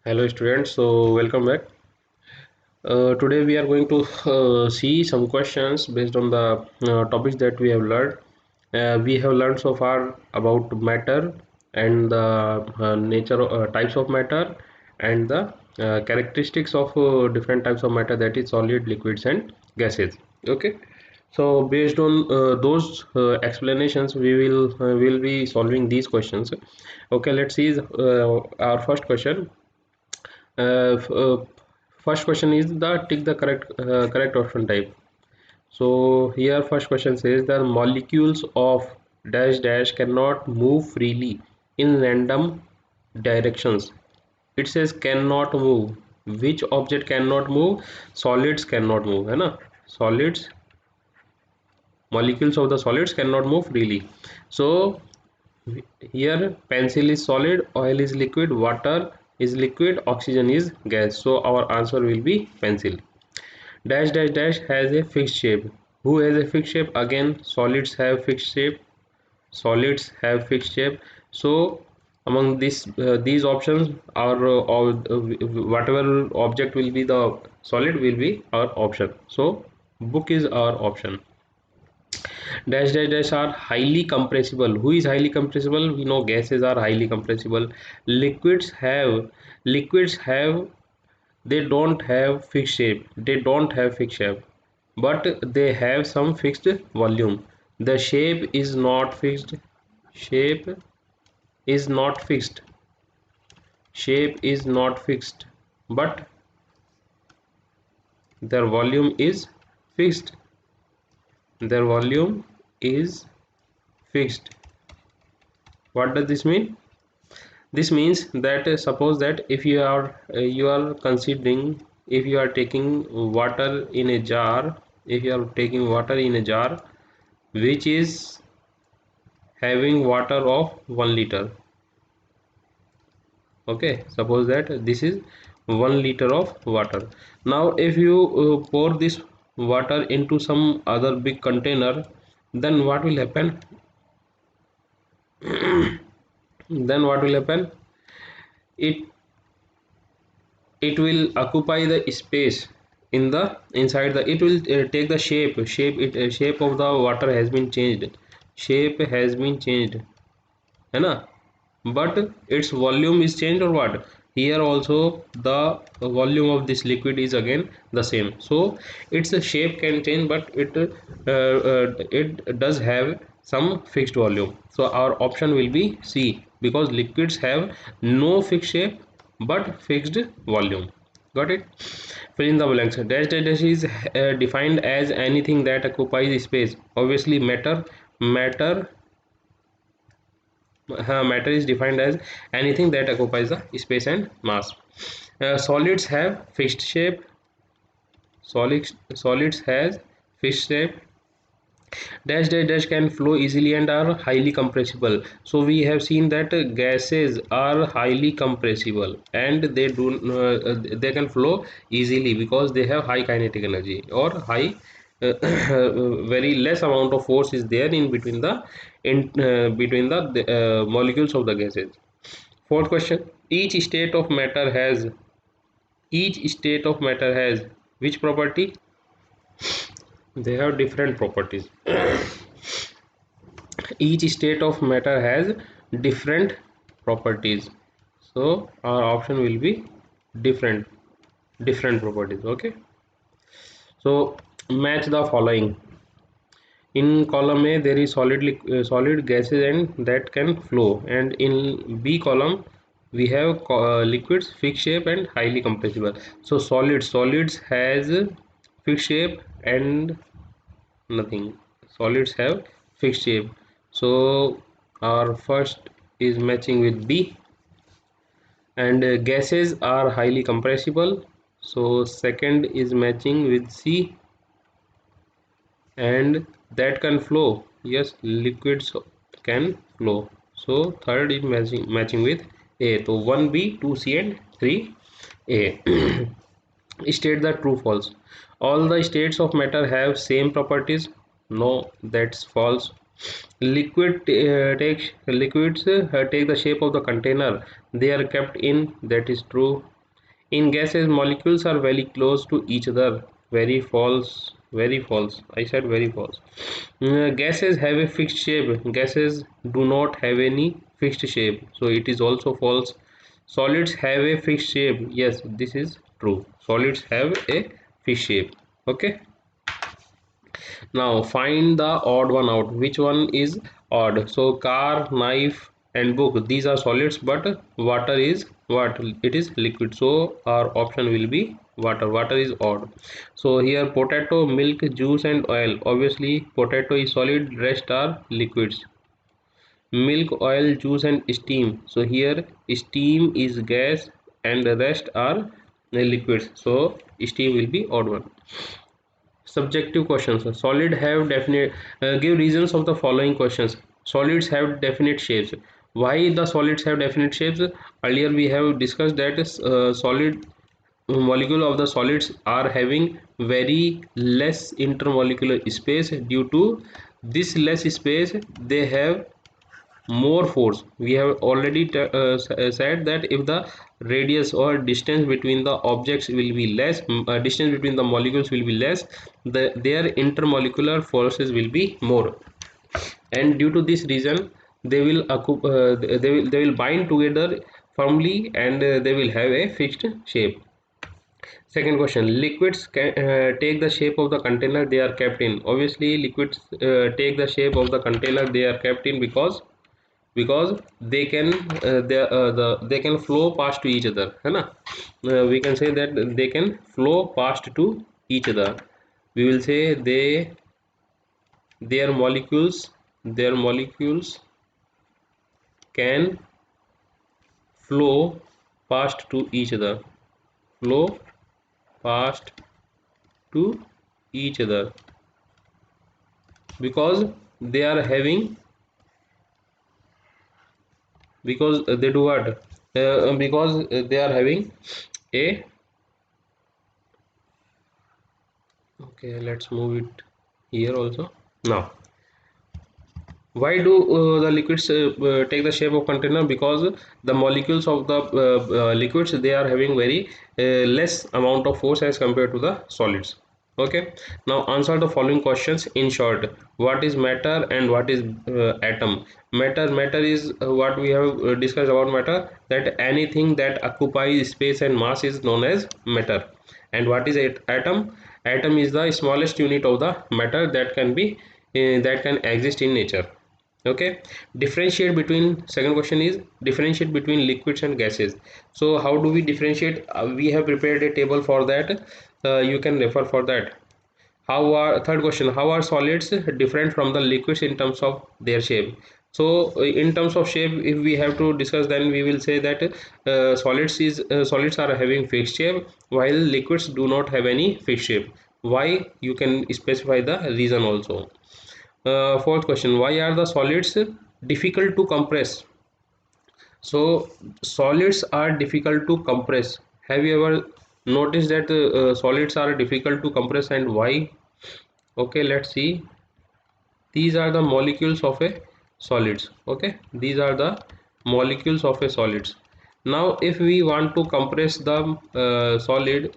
Hello students, so welcome back. Today we are going to see some questions based on the topics that we have learned. We have learned so far about matter and the nature types of matter and the characteristics of different types of matter, that is solid, liquids and gases. Okay. So based on those explanations, we will be solving these questions. Okay, let's see our first question. uh, f- uh, First question is the tick the correct option type. So here first question says the molecules of dash dash cannot move freely in random directions. It says cannot move. Which object cannot move? Solids cannot move, है ना? Solids, molecules of the solids cannot move freely. So here pencil is solid, oil is liquid, water is liquid, oxygen is gas. So our answer will be pencil. Dash dash dash has a fixed shape. Who has a fixed shape? Again, solids have fixed shape. Solids have fixed shape. So among these options, our all whatever object will be the solid will be our option. So book is our option. Dash dash dash are highly compressible. Who is highly compressible? We know gases are highly compressible. Liquids have they don't have fixed shape. They don't have fixed shape, but they have some fixed volume. The shape is not fixed. Shape is not fixed. Shape is not fixed, but their volume is fixed. Their volume is fixed. What does this mean? This means that suppose that if you are considering, if you are taking water in a jar, if you are taking water in a jar which is having water of 1 liter. Okay, suppose that this is 1 liter of water. Now if you pour this water into some other big container, then what will happen? Then what will happen? It it will occupy the space in the inside the, it will take the shape of the water has been changed. Shape has been changed, है ना? But its volume is changed or what? Here also the volume of this liquid is again the same. So its shape can change, but it does have some fixed volume. So our option will be C, because liquids have no fixed shape but fixed volume. Got it? Fill in the blanks. Dash dash dash is defined as anything that occupies space. Obviously matter matter is defined as anything that occupies the space and mass. Solids have fixed shape. Solids has fixed shape. Dash dash dash can flow easily and are highly compressible. So we have seen that gases are highly compressible and they can flow easily because they have high kinetic energy, or high very less amount of force is there in between the molecules of the gases. Fourth question: each state of matter has which property? They have different properties. Each state of matter has different properties. So our option will be different properties. Okay, so match the following. In column A there is solid, gases and that can flow, and in B column we have liquids, fixed shape and highly compressible. So solids has fixed shape and nothing. Solids have fixed shape. So our first is matching with B. And gases are highly compressible, so second is matching with C. And that can flow, yes, liquids can flow. So third is matching with A. So 1B, 2C and 3A. State the true false. All the states of matter have same properties. No, that's false. Liquids take the shape of the container they are kept in. That is true. In gases, molecules are very close to each other. Very false. Very false. I said very false. Gases have a fixed shape. Gases do not have any fixed shape. So it is also false. Solids have a fixed shape. Yes, this is true. Solids have a fixed shape. Okay. Now find the odd one out. Which one is odd? So car, knife and book, these are solids, but water is what? It is liquid. So our option will be water. Water is odd. So here potato, milk, juice and oil. Obviously potato is solid, rest are liquids. Milk, oil, juice and steam. So here steam is gas and the rest are liquids. So steam will be odd one. Subjective questions. Solid have definite, give reasons of the following questions. Solids have definite shapes. Why the solids have definite shapes? Earlier we have discussed that solid molecule of the solids are having very less intermolecular space. Due to this less space, they have more force. We have already said that if the radius or distance between the objects will be less, distance between the molecules will be less, their intermolecular forces will be more, and due to this reason they will they will bind together firmly, and they will have a fixed shape. Second question, liquids can take the shape of the container they are kept in. Obviously liquids take the shape of the container they are kept in because they can they can flow past to each other, है ना? We can say that they can flow past to each other. We will say their molecules can flow past to each other, flow past to each other, because they are having, because they do what, because they are having a, okay, let's move it here also. Now why do the liquids take the shape of container? Because the molecules of the liquids, they are having very less amount of force as compared to the solids. Okay, now answer the following questions in short. What is matter and what is atom? Matter is what we have discussed about matter, that anything that occupies space and mass is known as matter. And what is atom? Atom is the smallest unit of the matter that can be that can exist in nature. Okay, differentiate between, second question is differentiate between liquids and gases. So how do we differentiate? We have prepared a table for that, you can refer for that. How are, third question, how are solids different from the liquids in terms of their shape? So in terms of shape, if we have to discuss, then we will say that solids are having fixed shape, while liquids do not have any fixed shape. Why? You can specify the reason also. Fourth question, why are the solids difficult to compress? So solids are difficult to compress. Have you ever noticed that solids are difficult to compress, and why? Okay, let's see. These are the molecules of a solids. Okay, these are the molecules of a solids. Now if we want to compress the solid,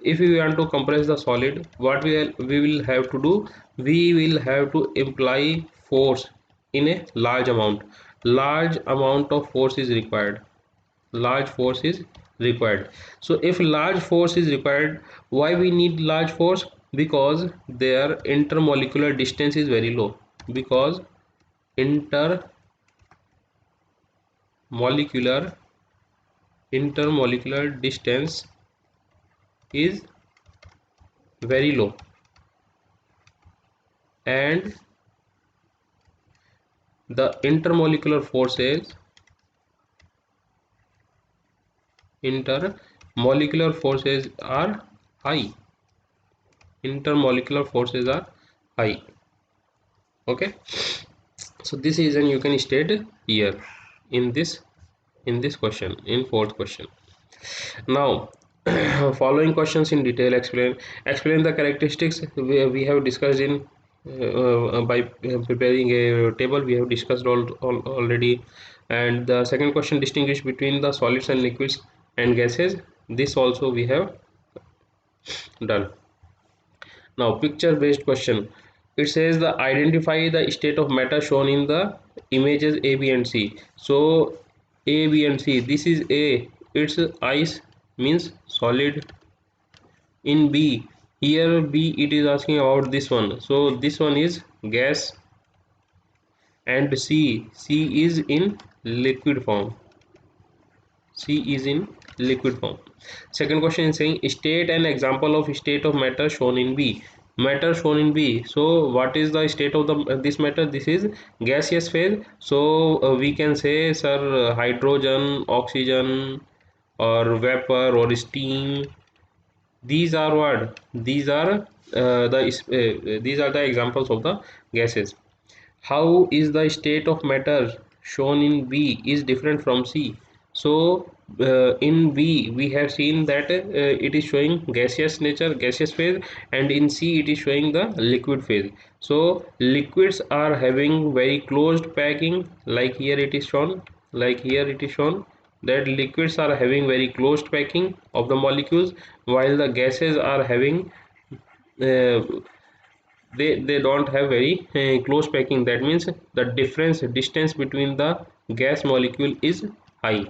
if we want to compress the solid, what we will have to do? We will have to imply force in a large amount. Large amount of force is required. Large force is required. So if large force is required, why we need large force? Because their intermolecular distance is very low. Because intermolecular intermolecular distance is very low, and the intermolecular forces are high. Intermolecular forces are high. Okay, so this is, and you can state here in this question, in fourth question. Now following questions in detail. Explain the characteristics we have discussed in by preparing a table. We have discussed already. And the second question, distinguish between the solids and liquids and gases. This also we have done. Now picture based question. It says the identify the state of matter shown in the images A, B and C. So A, B and C, this is A, it's ice, means solid. In B, here B, it is asking about this one, so this one is gas. And C is in liquid form. C is in liquid form. Second question is saying state an example of state of matter shown in B. Matter shown in B. So what is the state of the this matter? This is gaseous phase. So we can say, sir, hydrogen, oxygen, or vapor, or steam. These are what? These are the examples of the gases. How is the state of matter shown in B is different from C? So in B we have seen that it is showing gaseous nature, gaseous phase, and in C it is showing the liquid phase. So liquids are having very closed packing, like here it is shown, that liquids are having very closed packing of the molecules, while the gases are having uh, they don't have very close packing. That means the distance between the gas molecule is high.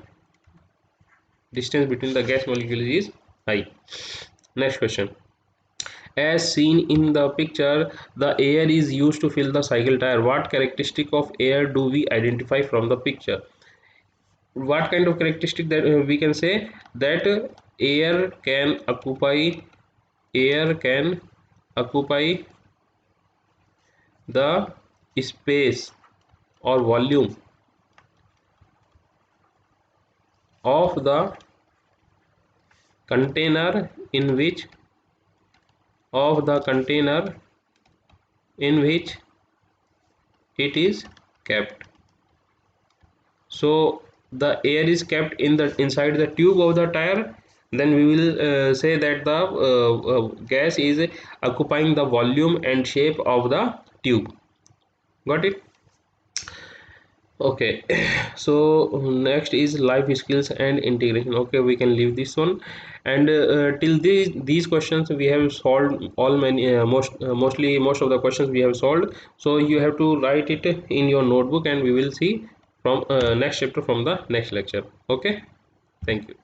High. Next question. As seen in the picture, the air is used to fill the cycle tire. What characteristic of air do we identify from the picture? What kind of characteristic that we can say that air can occupy the space or volume of the container in which it is kept. So the air is kept in the inside the tube of the tire, then we will say that the gas is occupying the volume and shape of the tube. Got it? Okay. So next is life skills and integration. Okay, we can leave this one. And till these questions we have solved all many mostly most of the questions we have solved. So you have to write it in your notebook, and we will see from next chapter from the next lecture. Okay, thank you.